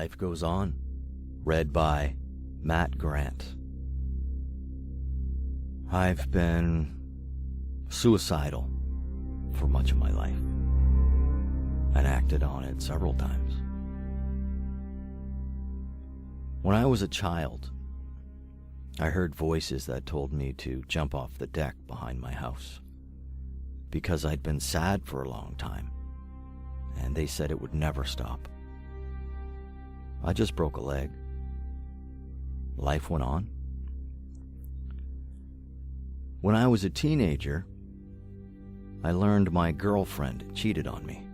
Life Goes On, read by Matt Grant. I've been suicidal for much of my life and acted on it several times. When I was a child, I heard voices that told me to jump off the deck behind my house because I'd been sad for a long time, and they said it would never stop. I just broke a leg. Life went on. When I was a teenager, I learned my girlfriend cheated on me.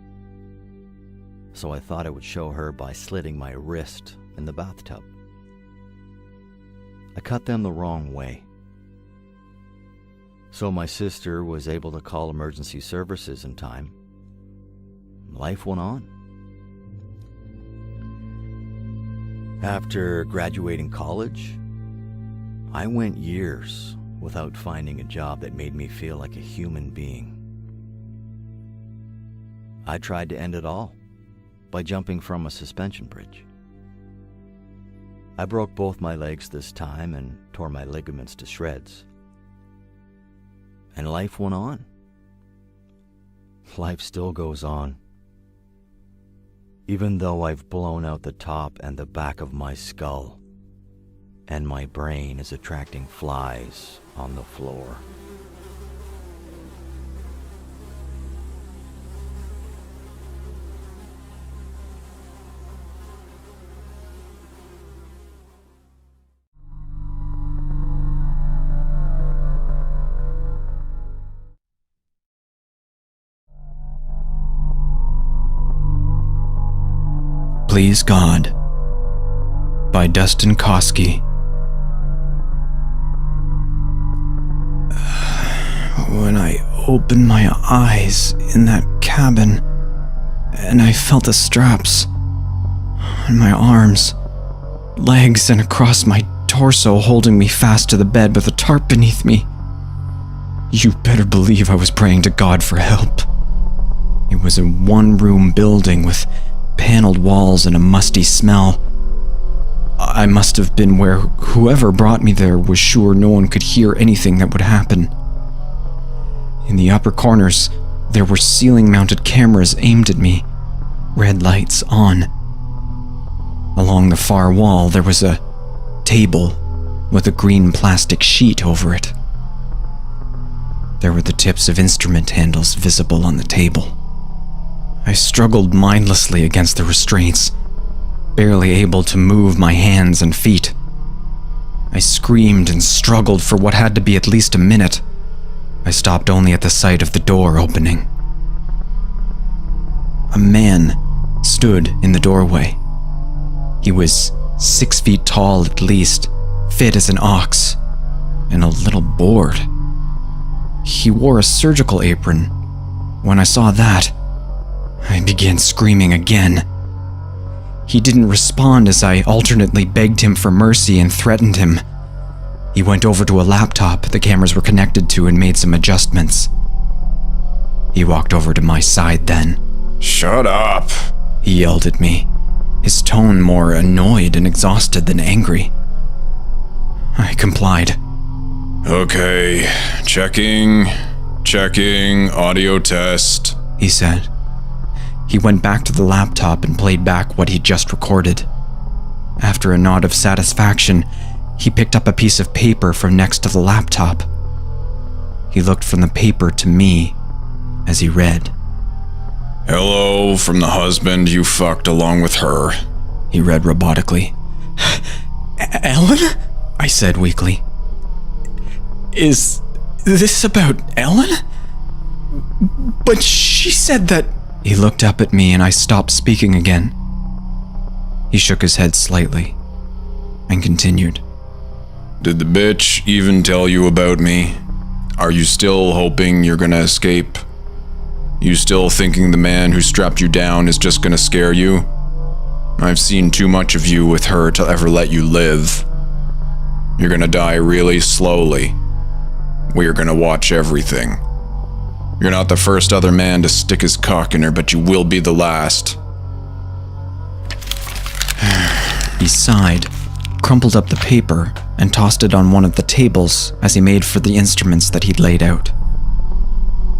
So I thought I would show her by slitting my wrist in the bathtub. I cut them the wrong way. So my sister was able to call emergency services in time. Life went on. After graduating college, I went years without finding a job that made me feel like a human being. I tried to end it all by jumping from a suspension bridge. I broke both my legs this time and tore my ligaments to shreds. And life went on. Life still goes on. Even though I've blown out the top and the back of my skull, and my brain is attracting flies on the floor. Please God by Dustin Koski. When I opened my eyes in that cabin and I felt the straps on my arms, legs, and across my torso holding me fast to the bed with a tarp beneath me, you better believe I was praying to God for help. It was a one-room building with paneled walls and a musty smell. I must have been where whoever brought me there was sure no one could hear anything that would happen. In the upper corners, there were ceiling-mounted cameras aimed at me, red lights on. Along the far wall, there was a table with a green plastic sheet over it. There were the tips of instrument handles visible on the table. I struggled mindlessly against the restraints, barely able to move my hands and feet. I screamed and struggled for what had to be at least a minute. I stopped only at the sight of the door opening. A man stood in the doorway. He was 6 feet tall at least, fit as an ox, and a little bored. He wore a surgical apron. When I saw that, I began screaming again. He didn't respond as I alternately begged him for mercy and threatened him. He went over to a laptop the cameras were connected to and made some adjustments. He walked over to my side then. "Shut up," he yelled at me, his tone more annoyed and exhausted than angry. I complied. "Okay, checking, audio test," he said. He went back to the laptop and played back what he'd just recorded. After a nod of satisfaction, he picked up a piece of paper from next to the laptop. He looked from the paper to me as he read. "Hello from the husband you fucked along with her," he read robotically. "Ellen?" I said weakly. "Is this about Ellen? But she said that..." He looked up at me and I stopped speaking again. He shook his head slightly and continued. "Did the bitch even tell you about me? Are you still hoping you're gonna escape? You still thinking the man who strapped you down is just gonna scare you? I've seen too much of you with her to ever let you live. You're gonna die really slowly. We're gonna watch everything. You're not the first other man to stick his cock in her, but you will be the last." He sighed, crumpled up the paper, and tossed it on one of the tables as he made for the instruments that he'd laid out.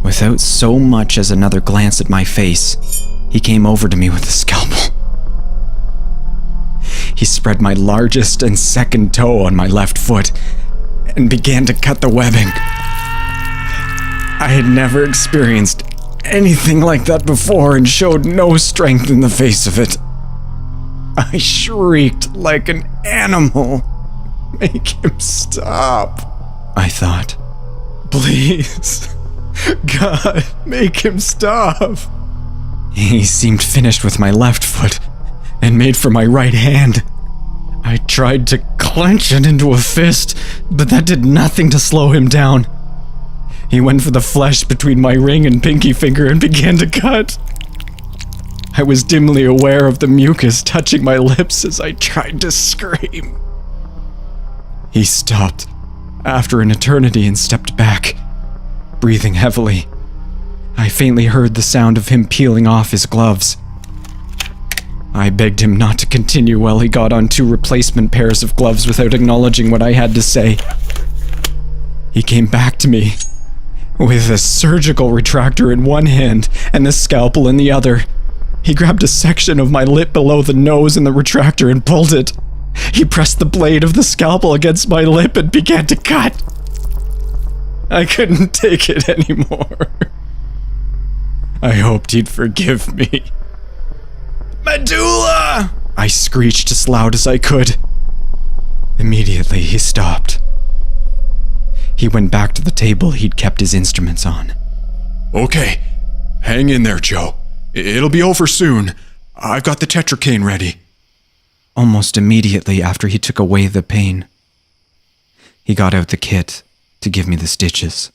Without so much as another glance at my face, he came over to me with a scalpel. He spread my largest and second toe on my left foot and began to cut the webbing. I had never experienced anything like that before and showed no strength in the face of it. I shrieked like an animal. Make him stop, I thought. Please, God, make him stop. He seemed finished with my left foot and made for my right hand. I tried to clench it into a fist, but that did nothing to slow him down. He went for the flesh between my ring and pinky finger and began to cut. I was dimly aware of the mucus touching my lips as I tried to scream. He stopped after an eternity and stepped back, breathing heavily. I faintly heard the sound of him peeling off his gloves. I begged him not to continue while he got on 2 replacement pairs of gloves without acknowledging what I had to say. He came back to me with a surgical retractor in one hand and the scalpel in the other. He grabbed a section of my lip below the nose in the retractor and pulled it. He pressed the blade of the scalpel against my lip and began to cut. I couldn't take it anymore. I hoped he'd forgive me. Medulla! I screeched as loud as I could. Immediately, he stopped. He went back to the table he'd kept his instruments on. Okay, hang in there, Joe. It'll be over soon. I've got the tetracaine ready. Almost immediately after he took away the pain, he got out the kit to give me the stitches.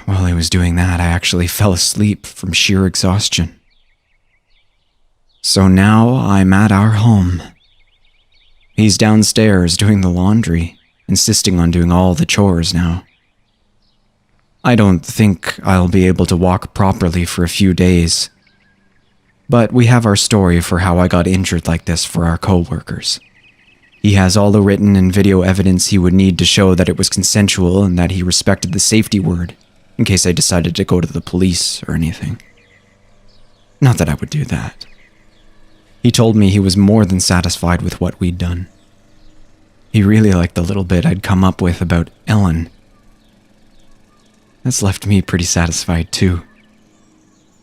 While he was doing that, I actually fell asleep from sheer exhaustion. So now I'm at our home. He's downstairs doing the laundry, insisting on doing all the chores now. I don't think I'll be able to walk properly for a few days. But we have our story for how I got injured like this for our co-workers. He has all the written and video evidence he would need to show that it was consensual and that he respected the safety word, in case I decided to go to the police or anything. Not that I would do that. He told me he was more than satisfied with what we'd done. He really liked the little bit I'd come up with about Ellen. That's left me pretty satisfied too.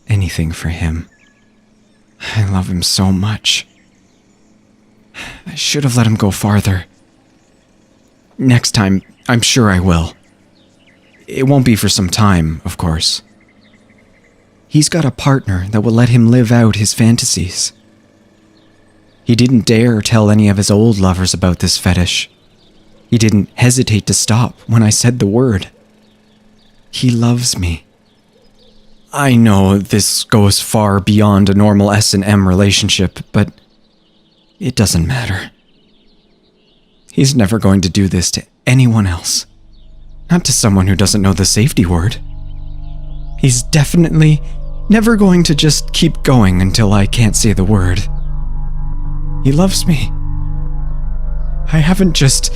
Anything for him. I love him so much. I should have let him go farther. Next time, I'm sure I will. It won't be for some time, of course. He's got a partner that will let him live out his fantasies. He didn't dare tell any of his old lovers about this fetish. He didn't hesitate to stop when I said the word. He loves me. I know this goes far beyond a normal S&M relationship, but it doesn't matter. He's never going to do this to anyone else. Not to someone who doesn't know the safety word. He's definitely never going to just keep going until I can't say the word. He loves me. I haven't just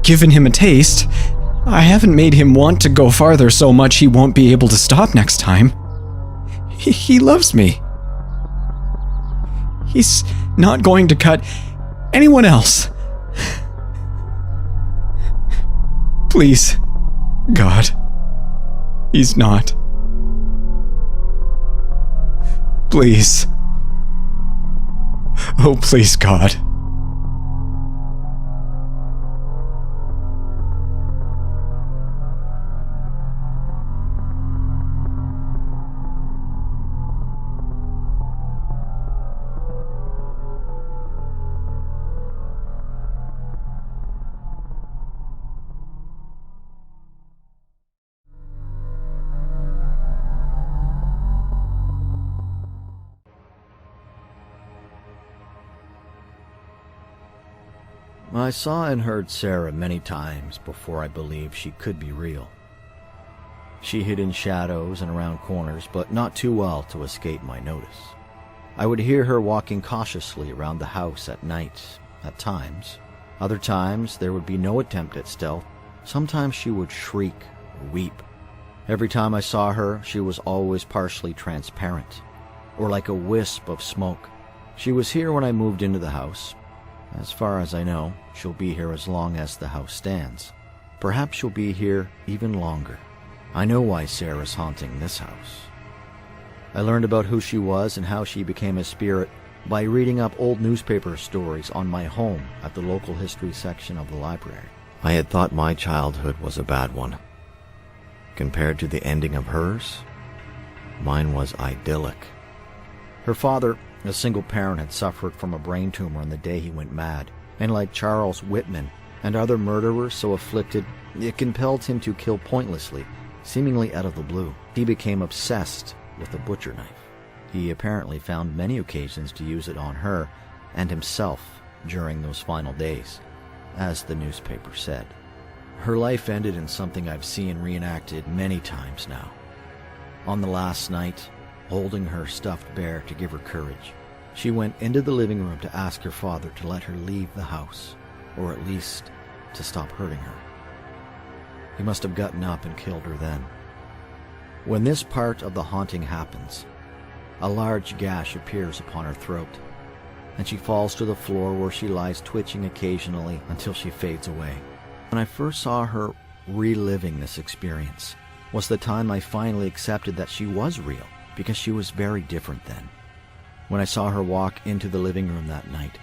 given him a taste. I haven't made him want to go farther so much he won't be able to stop next time. He loves me. He's not going to cut anyone else. Please, God, he's not. Please. Oh, please, God. I saw and heard Sarah many times before I believed she could be real. She hid in shadows and around corners, but not too well to escape my notice. I would hear her walking cautiously around the house at night, at times. Other times, there would be no attempt at stealth. Sometimes she would shriek or weep. Every time I saw her, she was always partially transparent, or like a wisp of smoke. She was here when I moved into the house. As far as I know, she'll be here as long as the house stands. Perhaps she'll be here even longer. I know why Sarah's haunting this house. I learned about who she was and how she became a spirit by reading up old newspaper stories on my home at the local history section of the library. I had thought my childhood was a bad one. Compared to the ending of hers, mine was idyllic. Her father, a single parent, had suffered from a brain tumor on the day he went mad, and like Charles Whitman and other murderers so afflicted, it compelled him to kill pointlessly, seemingly out of the blue. He became obsessed with a butcher knife. He apparently found many occasions to use it on her and himself during those final days, as the newspaper said. Her life ended in something I've seen reenacted many times now. On the last night, holding her stuffed bear to give her courage, she went into the living room to ask her father to let her leave the house, or at least to stop hurting her. He must have gotten up and killed her then. When this part of the haunting happens, a large gash appears upon her throat, and she falls to the floor where she lies twitching occasionally until she fades away. When I first saw her reliving this experience was the time I finally accepted that she was real, because she was very different then. When I saw her walk into the living room that night,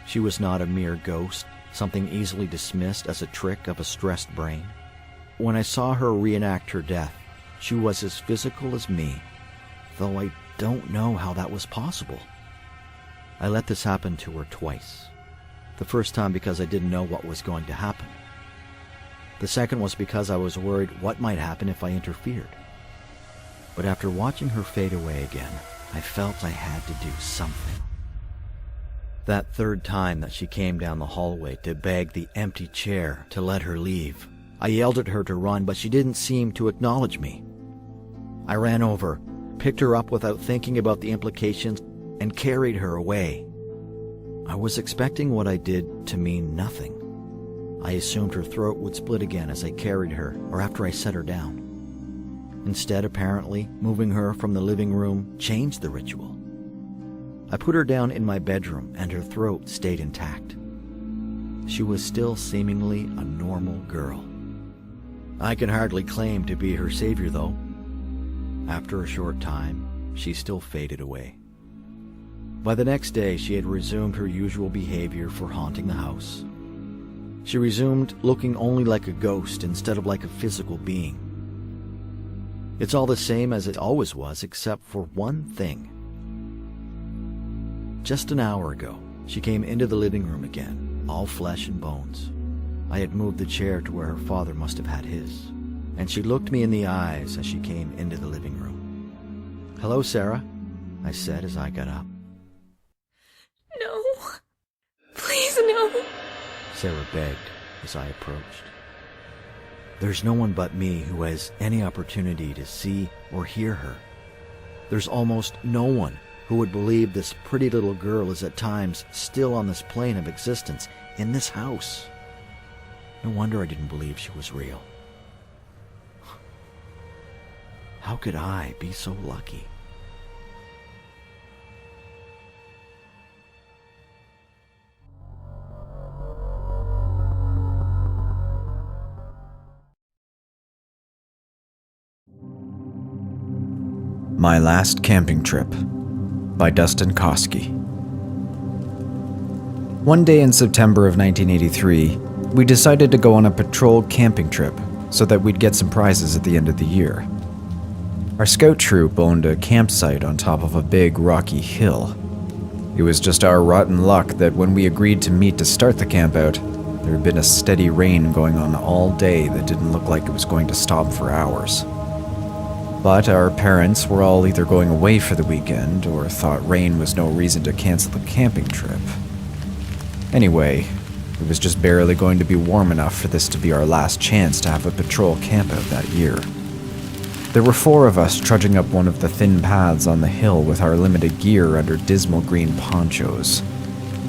she was not a mere ghost, something easily dismissed as a trick of a stressed brain. When I saw her reenact her death, she was as physical as me, though I don't know how that was possible. I let this happen to her twice. The first time because I didn't know what was going to happen. The second was because I was worried what might happen if I interfered. But after watching her fade away again, I felt I had to do something. That third time that she came down the hallway to beg the empty chair to let her leave, I yelled at her to run, but she didn't seem to acknowledge me. I ran over, picked her up without thinking about the implications, and carried her away. I was expecting what I did to mean nothing. I assumed her throat would split again as I carried her, or after I set her down. Instead, apparently, moving her from the living room changed the ritual. I put her down in my bedroom, and her throat stayed intact. She was still seemingly a normal girl. I can hardly claim to be her savior, though. After a short time, she still faded away. By the next day, she had resumed her usual behavior for haunting the house. She resumed looking only like a ghost instead of like a physical being. It's all the same as it always was, except for one thing. Just an hour ago, she came into the living room again, all flesh and bones. I had moved the chair to where her father must have had his, and she looked me in the eyes as she came into the living room. "Hello, Sarah," I said as I got up. No. Please, no. Sarah begged as I approached. There's no one but me who has any opportunity to see or hear her. There's almost no one who would believe this pretty little girl is at times still on this plane of existence, in this house. No wonder I didn't believe she was real. How could I be so lucky? My Last Camping Trip by Dustin Koski. One day in September of 1983, we decided to go on a patrol camping trip so that we'd get some prizes at the end of the year. Our scout troop owned a campsite on top of a big rocky hill. It was just our rotten luck that when we agreed to meet to start the campout, there had been a steady rain going on all day that didn't look like it was going to stop for hours. But our parents were all either going away for the weekend or thought rain was no reason to cancel the camping trip. Anyway, it was just barely going to be warm enough for this to be our last chance to have a patrol campout that year. There were 4 of us trudging up one of the thin paths on the hill with our limited gear under dismal green ponchos.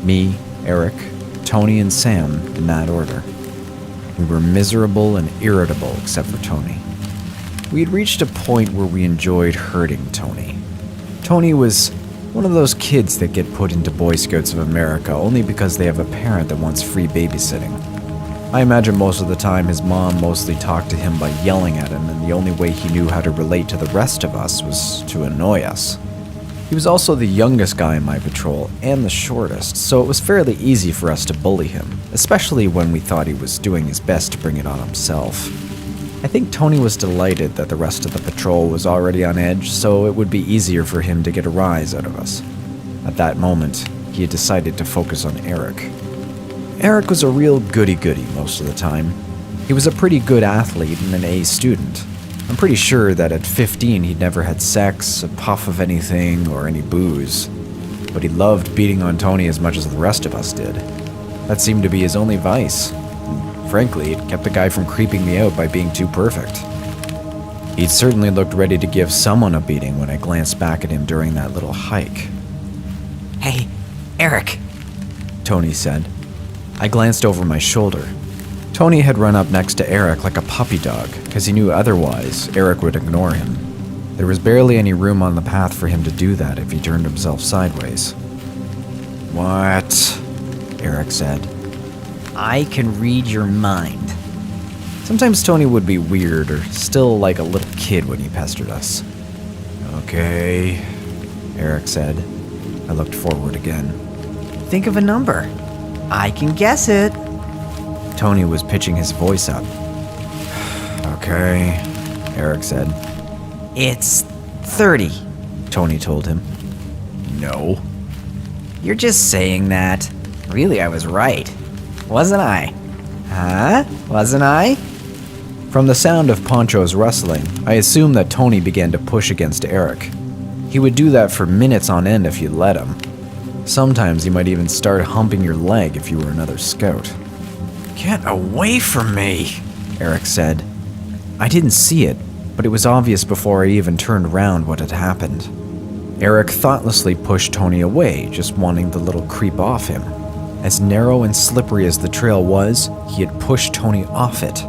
Me, Eric, Tony, and Sam in that order. We were miserable and irritable except for Tony. We had reached a point where we enjoyed hurting Tony. Tony was one of those kids that get put into Boy Scouts of America only because they have a parent that wants free babysitting. I imagine most of the time his mom mostly talked to him by yelling at him, and the only way he knew how to relate to the rest of us was to annoy us. He was also the youngest guy in my patrol, and the shortest, so it was fairly easy for us to bully him, especially when we thought he was doing his best to bring it on himself. I think Tony was delighted that the rest of the patrol was already on edge, so it would be easier for him to get a rise out of us. At that moment, he had decided to focus on Eric. Eric was a real goody-goody most of the time. He was a pretty good athlete and an A student. I'm pretty sure that at 15 he'd never had sex, a puff of anything, or any booze. But he loved beating on Tony as much as the rest of us did. That seemed to be his only vice. And frankly, it kept the guy from creeping me out by being too perfect. He'd certainly looked ready to give someone a beating when I glanced back at him during that little hike. Hey, Eric, Tony said. I glanced over my shoulder. Tony had run up next to Eric like a puppy dog, because he knew otherwise Eric would ignore him. There was barely any room on the path for him to do that if he turned himself sideways. "What?" Eric said. I can read your mind. Sometimes Tony would be weird or still like a little kid when he pestered us. "Okay," Eric said. I looked forward again. Think of a number. I can guess it. Tony was pitching his voice up. "Okay," Eric said. It's 30, Tony told him. "No." You're just saying that. Really, I was right. Wasn't I? Huh? Wasn't I? From the sound of ponchos rustling, I assumed that Tony began to push against Eric. He would do that for minutes on end if you let him. Sometimes he might even start humping your leg if you were another scout. "Get away from me," Eric said. I didn't see it, but it was obvious before I even turned around what had happened. Eric thoughtlessly pushed Tony away, just wanting the little creep off him. As narrow and slippery as the trail was, he had pushed Tony off it.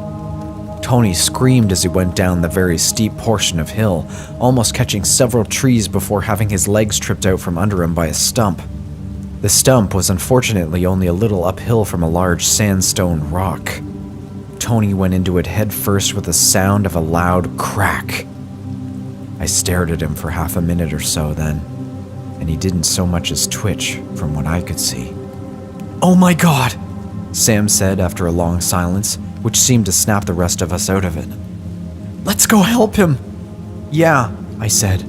Tony screamed as he went down the very steep portion of hill, almost catching several trees before having his legs tripped out from under him by a stump. The stump was unfortunately only a little uphill from a large sandstone rock. Tony went into it head first with the sound of a loud crack. I stared at him for half a minute or so then, and he didn't so much as twitch from what I could see. "Oh my God," Sam said after a long silence, which seemed to snap the rest of us out of it. "Let's go help him." "Yeah," I said.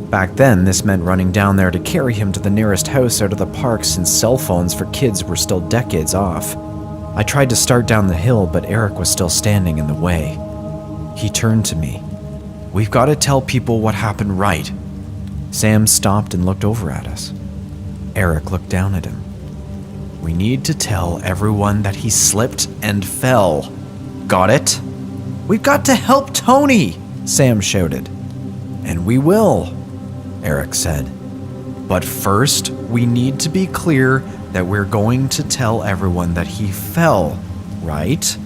Back then, this meant running down there to carry him to the nearest house out of the park since cell phones for kids were still decades off. I tried to start down the hill, but Eric was still standing in the way. He turned to me. "We've got to tell people what happened, right?" Sam stopped and looked over at us. Eric looked down at him. "We need to tell everyone that he slipped and fell. Got it?" "We've got to help Tony!" Sam shouted. "And we will," Eric said. "But first, we need to be clear that we're going to tell everyone that he fell, right?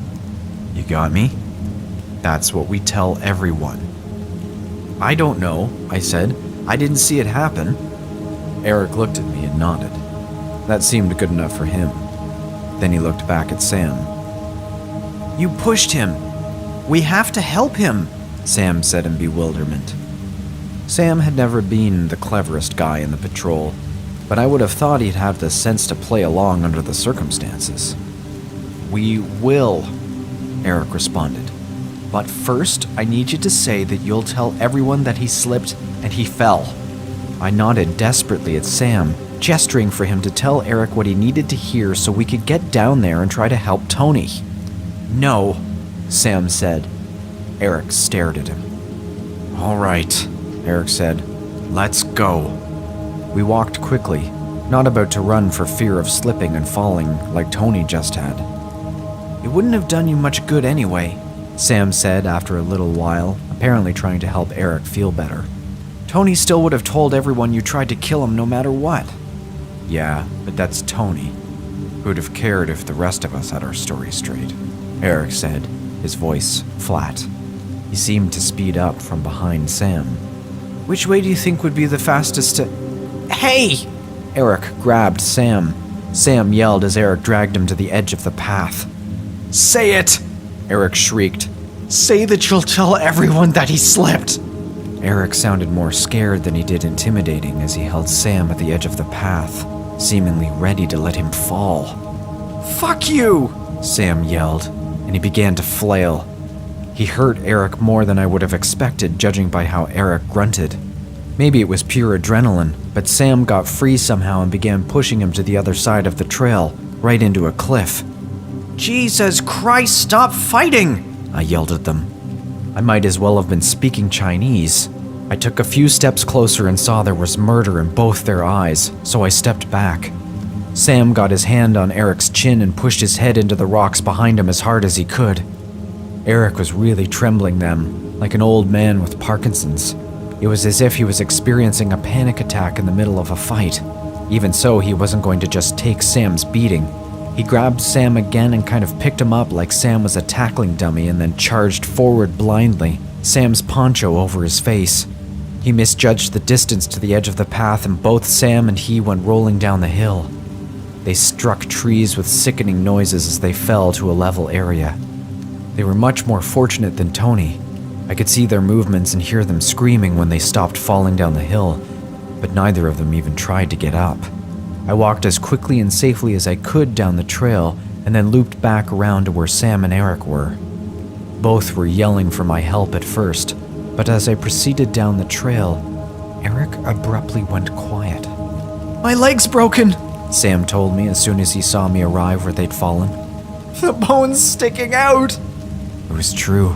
You got me? That's what we tell everyone." "I don't know," I said. "I didn't see it happen." Eric looked at me and nodded. That seemed good enough for him. Then he looked back at Sam. "You pushed him. We have to help him," Sam said in bewilderment. Sam had never been the cleverest guy in the patrol, but I would have thought he'd have the sense to play along under the circumstances. "We will," Eric responded. "But first, I need you to say that you'll tell everyone that he slipped and he fell." I nodded desperately at Sam, gesturing for him to tell Eric what he needed to hear so we could get down there and try to help Tony. "No," Sam said. Eric stared at him. "All right," Eric said. "Let's go." We walked quickly, not about to run for fear of slipping and falling like Tony just had. "It wouldn't have done you much good anyway," Sam said after a little while, a apparently trying to help Eric feel better. Tony still would have told everyone you tried to kill him no matter what. Yeah, but that's Tony. Who'd have cared if the rest of us had our story straight? Eric said, his voice flat. He seemed to speed up from behind Sam. Which way do you think would be the fastest to... Hey! Eric grabbed Sam. Sam yelled as Eric dragged him to the edge of the path. Say it! Eric shrieked. Say that you'll tell everyone that he slipped! Eric sounded more scared than he did intimidating as he held Sam at the edge of the path, seemingly ready to let him fall. Fuck you! Sam yelled, and he began to flail. He hurt Eric more than I would have expected, judging by how Eric grunted. Maybe it was pure adrenaline, but Sam got free somehow and began pushing him to the other side of the trail, right into a cliff. Jesus Christ, stop fighting! I yelled at them. I might as well have been speaking Chinese. I took a few steps closer and saw there was murder in both their eyes, so I stepped back. Sam got his hand on Eric's chin and pushed his head into the rocks behind him as hard as he could. Eric was really trembling then, like an old man with Parkinson's. It was as if he was experiencing a panic attack in the middle of a fight. Even so, he wasn't going to just take Sam's beating. He grabbed Sam again and kind of picked him up like Sam was a tackling dummy and then charged forward blindly, Sam's poncho over his face. He misjudged the distance to the edge of the path and both Sam and he went rolling down the hill. They struck trees with sickening noises as they fell to a level area. They were much more fortunate than Tony. I could see their movements and hear them screaming when they stopped falling down the hill, but neither of them even tried to get up. I walked as quickly and safely as I could down the trail and then looped back around to where Sam and Eric were. Both were yelling for my help at first, but as I proceeded down the trail, Eric abruptly went quiet. My leg's broken, Sam told me as soon as he saw me arrive where they'd fallen. The bone's sticking out. It was true.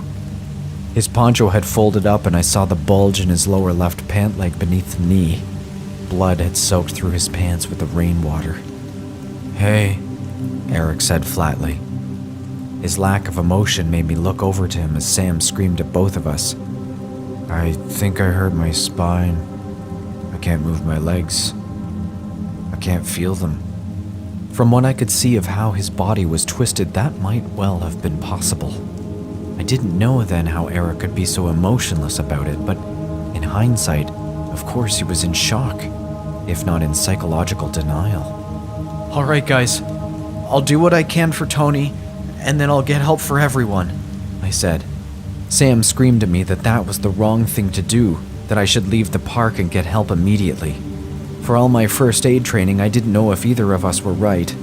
His poncho had folded up and I saw the bulge in his lower left pant leg beneath the knee. Blood had soaked through his pants with the rainwater. Hey, Eric said flatly. His lack of emotion made me look over to him as Sam screamed at both of us. I think I hurt my spine. I can't move my legs. I can't feel them. From what I could see of how his body was twisted, that might well have been possible. I didn't know then how Eric could be so emotionless about it, but in hindsight, of course he was in shock, if not in psychological denial. All right, guys, I'll do what I can for Tony, and then I'll get help for everyone, I said. Sam screamed at me that that was the wrong thing to do, that I should leave the park and get help immediately. For all my first aid training, I didn't know if either of us were right.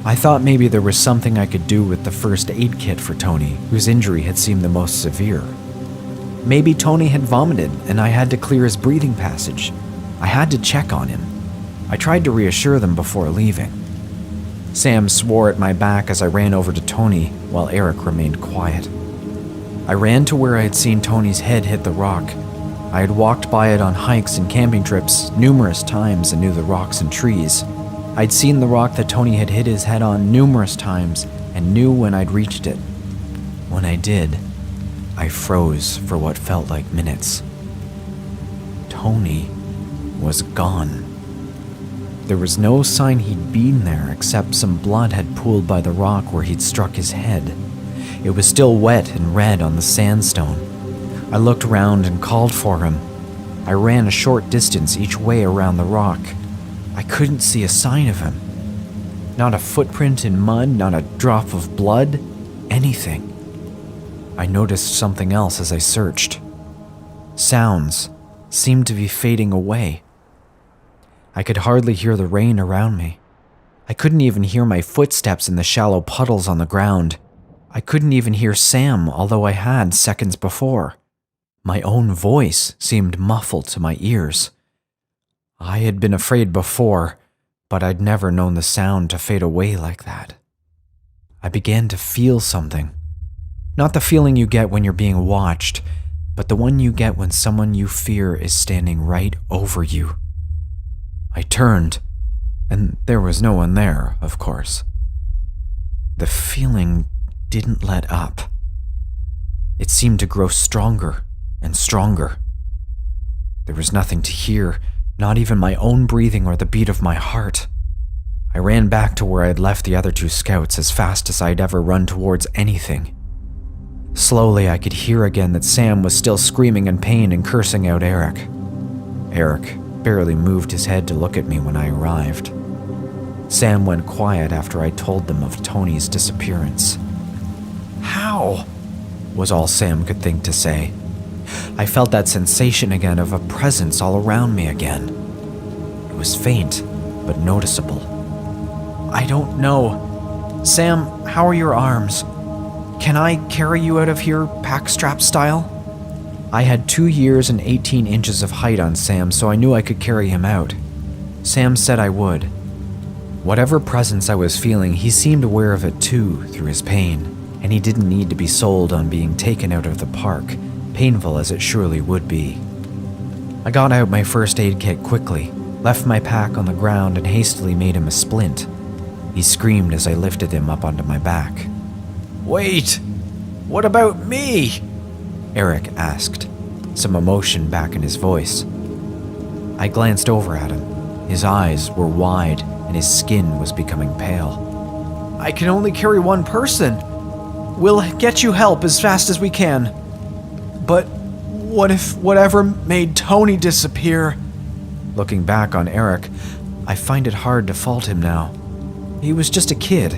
I thought maybe there was something I could do with the first aid kit for Tony, whose injury had seemed the most severe. Maybe Tony had vomited and I had to clear his breathing passage. I had to check on him. I tried to reassure them before leaving. Sam swore at my back as I ran over to Tony while Eric remained quiet. I ran to where I had seen Tony's head hit the rock. I had walked by it on hikes and camping trips numerous times and knew the rocks and trees. I'd seen the rock that Tony had hit his head on numerous times and knew when I'd reached it. When I did, I froze for what felt like minutes. Tony was gone. There was no sign he'd been there except some blood had pooled by the rock where he'd struck his head. It was still wet and red on the sandstone. I looked around and called for him. I ran a short distance each way around the rock. I couldn't see a sign of him. Not a footprint in mud, not a drop of blood, anything. I noticed something else as I searched. Sounds seemed to be fading away. I could hardly hear the rain around me. I couldn't even hear my footsteps in the shallow puddles on the ground. I couldn't even hear Sam, although I had seconds before. My own voice seemed muffled to my ears. I had been afraid before, but I'd never known the sound to fade away like that. I began to feel something. Not the feeling you get when you're being watched, but the one you get when someone you fear is standing right over you. I turned, and there was no one there, of course. The feeling didn't let up. It seemed to grow stronger, and stronger. There was nothing to hear, not even my own breathing or the beat of my heart. I ran back to where I'd left the other 2 scouts as fast as I'd ever run towards anything. Slowly, I could hear again that Sam was still screaming in pain and cursing out Eric. Eric barely moved his head to look at me when I arrived. Sam went quiet after I told them of Tony's disappearance. "How?" was all Sam could think to say. I felt that sensation again of a presence all around me again. It was faint, but noticeable. "I don't know. Sam, how are your arms? Can I carry you out of here packstrap style?" I had 2 years and 18 inches of height on Sam, so I knew I could carry him out. Sam said I would. Whatever presence I was feeling, he seemed aware of it too through his pain, and he didn't need to be sold on being taken out of the park, painful as it surely would be. I got out my first aid kit quickly, left my pack on the ground, and hastily made him a splint. He screamed as I lifted him up onto my back. "Wait! What about me?" Eric asked, some emotion back in his voice. I glanced over at him. His eyes were wide and his skin was becoming pale. "I can only carry one person. We'll get you help as fast as we can. But what if whatever made Tony disappear?" Looking back on Eric, I find it hard to fault him now. He was just a kid.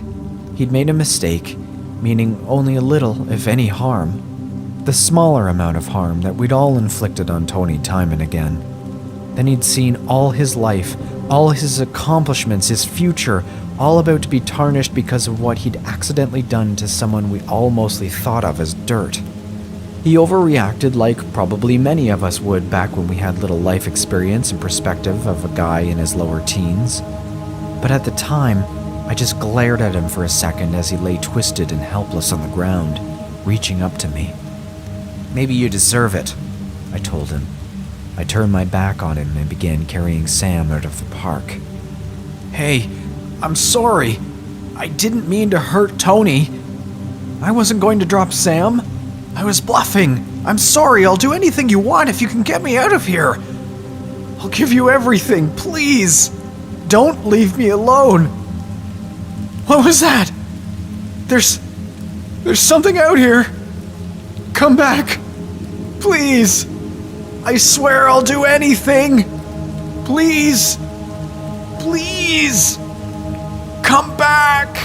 He'd made a mistake, meaning only a little, if any, harm. The smaller amount of harm that we'd all inflicted on Tony time and again. Then he'd seen all his life, all his accomplishments, his future, all about to be tarnished because of what he'd accidentally done to someone we all mostly thought of as dirt. He overreacted like probably many of us would back when we had little life experience and perspective of a guy in his lower teens. But at the time, I just glared at him for a second as he lay twisted and helpless on the ground, reaching up to me. "Maybe you deserve it," I told him. I turned my back on him and began carrying Sam out of the park. "Hey, I'm sorry. I didn't mean to hurt Tony. I wasn't going to drop Sam. I was bluffing. I'm sorry. I'll do anything you want if you can get me out of here. I'll give you everything, please. Don't leave me alone." "What was that? There's something out here. Come back. Please. I swear I'll do anything. Please. Please. Come back."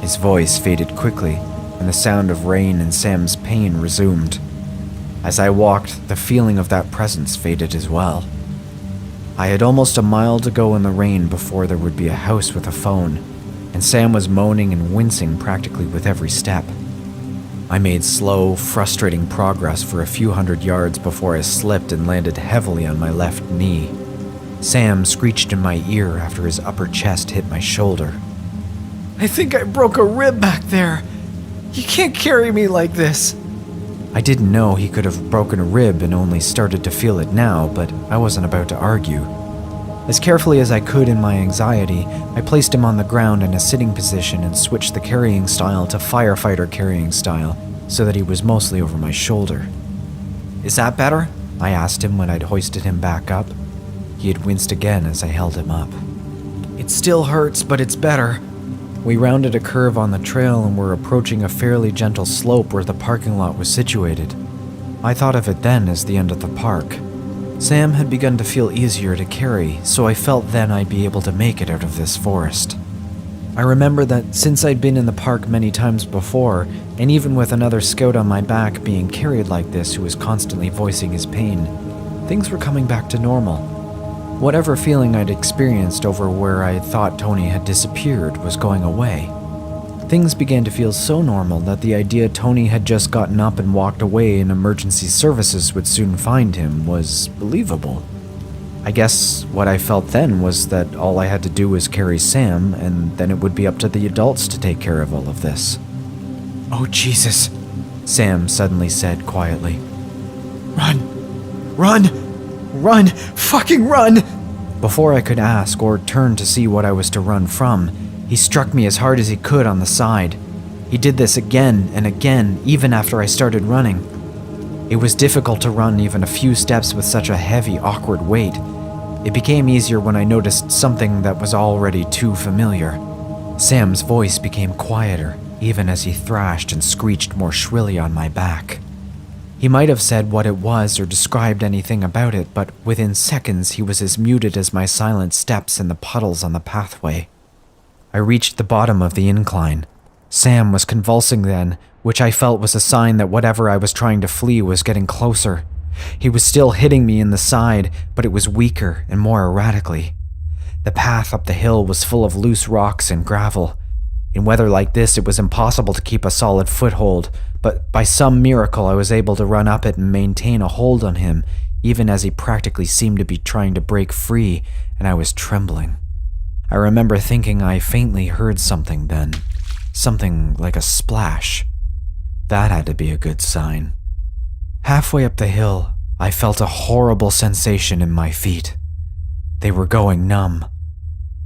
His voice faded quickly, and the sound of rain and Sam's pain resumed. As I walked, the feeling of that presence faded as well. I had almost a mile to go in the rain before there would be a house with a phone, and Sam was moaning and wincing practically with every step. I made slow, frustrating progress for a few hundred yards before I slipped and landed heavily on my left knee. Sam screeched in my ear after his upper chest hit my shoulder. "I think I broke a rib back there. You can't carry me like this." I didn't know he could have broken a rib and only started to feel it now, but I wasn't about to argue. As carefully as I could in my anxiety, I placed him on the ground in a sitting position and switched the carrying style to firefighter carrying style so that he was mostly over my shoulder. "Is that better?" I asked him when I'd hoisted him back up. He had winced again as I held him up. "It still hurts, but it's better." We rounded a curve on the trail and were approaching a fairly gentle slope where the parking lot was situated. I thought of it then as the end of the park. Sam had begun to feel easier to carry, so I felt then I'd be able to make it out of this forest. I remember that since I'd been in the park many times before, and even with another scout on my back being carried like this who was constantly voicing his pain, things were coming back to normal. Whatever feeling I'd experienced over where I thought Tony had disappeared was going away. Things began to feel so normal that the idea Tony had just gotten up and walked away and emergency services would soon find him was believable. I guess what I felt then was that all I had to do was carry Sam, and then it would be up to the adults to take care of all of this. "Oh, Jesus," Sam suddenly said quietly. "Run! Run! Run! Fucking run!" Before I could ask or turn to see what I was to run from, he struck me as hard as he could on the side. He did this again and again, even after I started running. It was difficult to run even a few steps with such a heavy, awkward weight. It became easier when I noticed something that was already too familiar. Sam's voice became quieter, even as he thrashed and screeched more shrilly on my back. He might have said what it was or described anything about it, but within seconds he was as muted as my silent steps in the puddles on the pathway. I reached the bottom of the incline. Sam was convulsing then, which I felt was a sign that whatever I was trying to flee was getting closer. He was still hitting me in the side, but it was weaker and more erratically. The path up the hill was full of loose rocks and gravel. In weather like this, it was impossible to keep a solid foothold, but by some miracle I was able to run up it and maintain a hold on him, even as he practically seemed to be trying to break free, and I was trembling. I remember thinking I faintly heard something then. Something like a splash. That had to be a good sign. Halfway up the hill, I felt a horrible sensation in my feet. They were going numb.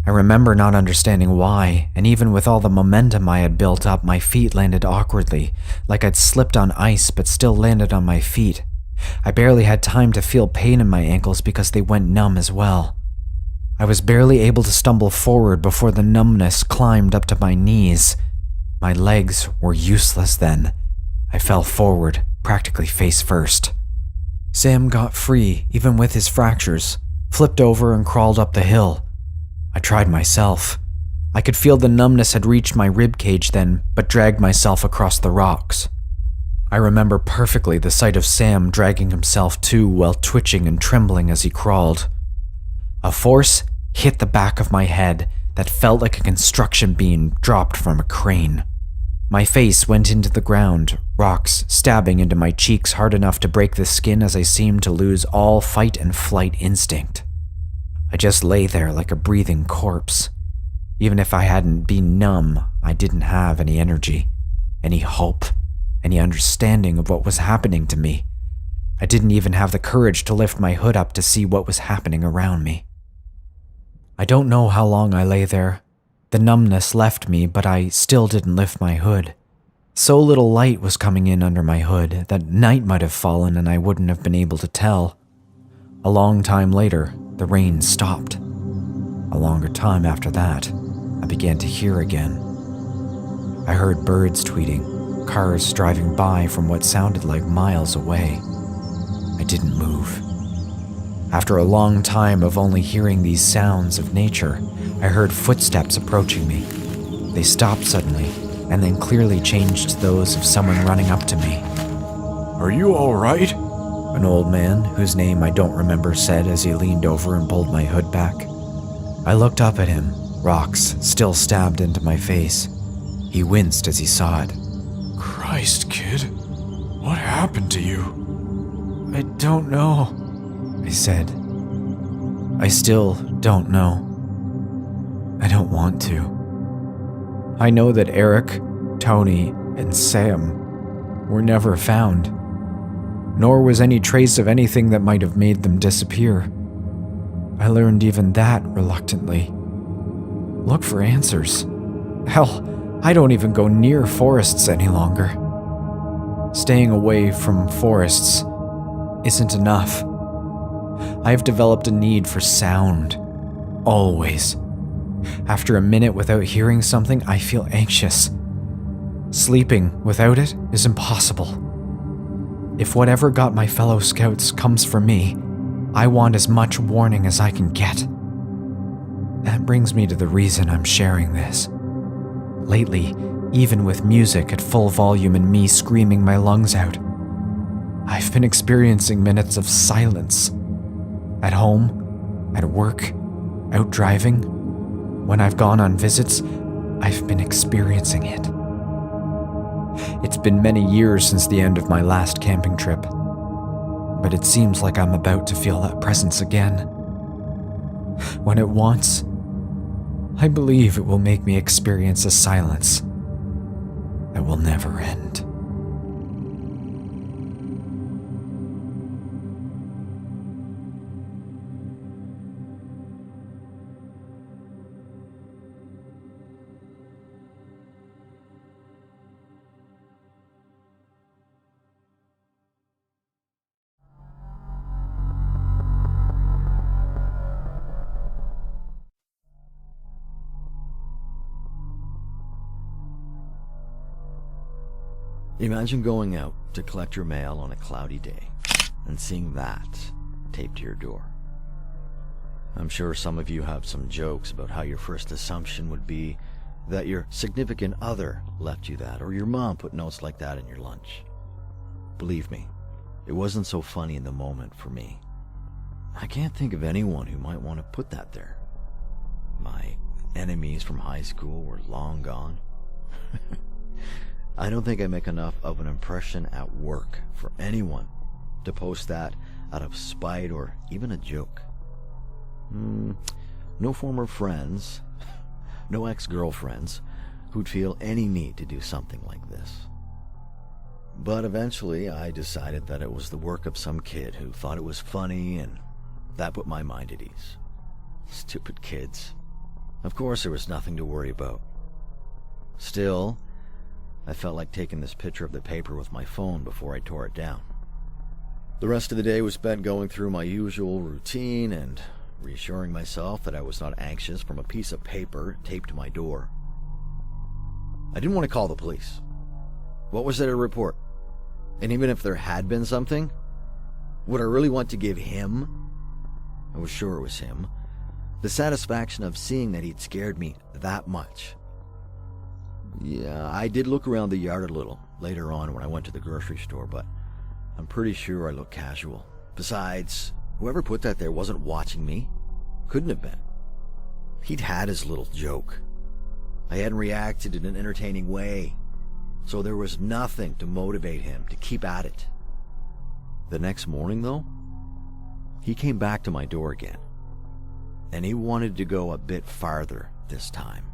I remember not understanding why, and even with all the momentum I had built up, my feet landed awkwardly, like I'd slipped on ice but still landed on my feet. I barely had time to feel pain in my ankles because they went numb as well. I was barely able to stumble forward before the numbness climbed up to my knees. My legs were useless then. I fell forward, practically face first. Sam got free, even with his fractures, flipped over and crawled up the hill. I tried myself. I could feel the numbness had reached my rib cage then, but dragged myself across the rocks. I remember perfectly the sight of Sam dragging himself too while twitching and trembling as he crawled. A force hit the back of my head that felt like a construction beam dropped from a crane. My face went into the ground, rocks stabbing into my cheeks hard enough to break the skin as I seemed to lose all fight and flight instinct. I just lay there like a breathing corpse. Even if I hadn't been numb, I didn't have any energy, any hope, any understanding of what was happening to me. I didn't even have the courage to lift my hood up to see what was happening around me. I don't know how long I lay there. The numbness left me, but I still didn't lift my hood. So little light was coming in under my hood that night might have fallen and I wouldn't have been able to tell. A long time later, the rain stopped. A longer time after that, I began to hear again. I heard birds tweeting, cars driving by from what sounded like miles away. I didn't move. After a long time of only hearing these sounds of nature, I heard footsteps approaching me. They stopped suddenly, and then clearly changed to those of someone running up to me. "Are you all right?" An old man, whose name I don't remember, said as he leaned over and pulled my hood back. I looked up at him, rocks still stabbed into my face. He winced as he saw it. "Christ, kid. What happened to you?" "I don't know," I said. "I still don't know. I don't want to. I know that Eric, Tony, and Sam were never found, nor was any trace of anything that might have made them disappear. I learned even that reluctantly. Look for answers. Hell, I don't even go near forests any longer. Staying away from forests isn't enough. I have developed a need for sound. Always. After a minute without hearing something, I feel anxious. Sleeping without it is impossible. If whatever got my fellow scouts comes for me, I want as much warning as I can get. That brings me to the reason I'm sharing this. Lately, even with music at full volume and me screaming my lungs out, I've been experiencing minutes of silence. At home, at work, out driving. When I've gone on visits, I've been experiencing it. It's been many years since the end of my last camping trip, but it seems like I'm about to feel that presence again. When it wants, I believe it will make me experience a silence that will never end. Imagine going out to collect your mail on a cloudy day and seeing that taped to your door. I'm sure some of you have some jokes about how your first assumption would be that your significant other left you that, or your mom put notes like that in your lunch. Believe me, it wasn't so funny in the moment for me. I can't think of anyone who might want to put that there. My enemies from high school were long gone. I don't think I make enough of an impression at work for anyone to post that out of spite or even a joke. No former friends, no ex-girlfriends who'd feel any need to do something like this. But eventually I decided that it was the work of some kid who thought it was funny, and that put my mind at ease. Stupid kids. Of course there was nothing to worry about. Still, I felt like taking this picture of the paper with my phone before I tore it down. The rest of the day was spent going through my usual routine and reassuring myself that I was not anxious from a piece of paper taped to my door. I didn't want to call the police. What was there to report? And even if there had been something, would I really want to give him, I was sure it was him, the satisfaction of seeing that he'd scared me that much? Yeah, I did look around the yard a little later on when I went to the grocery store, but I'm pretty sure I looked casual. Besides, whoever put that there wasn't watching me. Couldn't have been. He'd had his little joke. I hadn't reacted in an entertaining way, so there was nothing to motivate him to keep at it. The next morning, though, he came back to my door again, and he wanted to go a bit farther this time.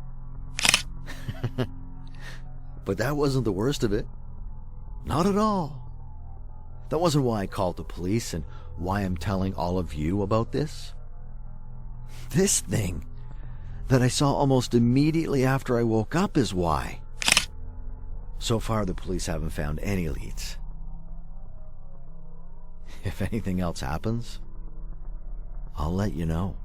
But that wasn't the worst of it. Not at all. That wasn't why I called the police and why I'm telling all of you about this. This thing that I saw almost immediately after I woke up is why. So far, the police haven't found any leads. If anything else happens, I'll let you know.